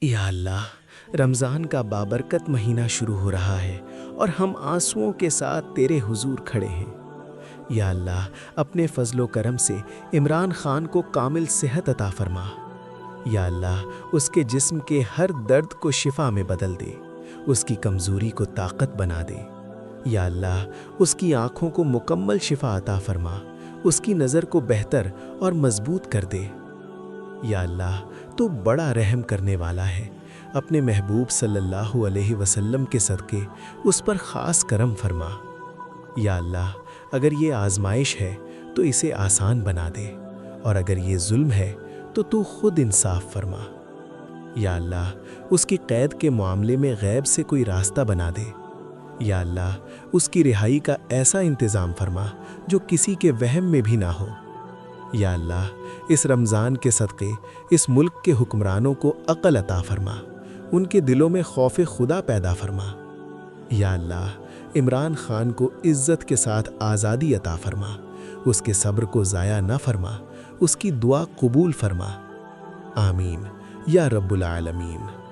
یا اللہ، رمضان کا بابرکت مہینہ شروع ہو رہا ہے اور ہم آنسوؤں کے ساتھ تیرے حضور کھڑے ہیں۔ یا اللہ، اپنے فضل و کرم سے عمران خان کو کامل صحت عطا فرما۔ یا اللہ، اس کے جسم کے ہر درد کو شفا میں بدل دے، اس کی کمزوری کو طاقت بنا دے۔ یا اللہ، اس کی آنکھوں کو مکمل شفا عطا فرما، اس کی نظر کو بہتر اور مضبوط کر دے۔ یا اللہ، تو بڑا رحم کرنے والا ہے، اپنے محبوب صلی اللہ علیہ وسلم کے صدقے اس پر خاص کرم فرما۔ یا اللہ، اگر یہ آزمائش ہے تو اسے آسان بنا دے، اور اگر یہ ظلم ہے تو خود انصاف فرما۔ یا اللہ، اس کی قید کے معاملے میں غیب سے کوئی راستہ بنا دے۔ یا اللہ، اس کی رہائی کا ایسا انتظام فرما جو کسی کے وہم میں بھی نہ ہو۔ یا اللہ، اس رمضان کے صدقے اس ملک کے حکمرانوں کو عقل عطا فرما، ان کے دلوں میں خوف خدا پیدا فرما۔ یا اللہ، عمران خان کو عزت کے ساتھ آزادی عطا فرما، اس کے صبر کو ضائع نہ فرما، اس کی دعا قبول فرما۔ آمین یا رب العالمین۔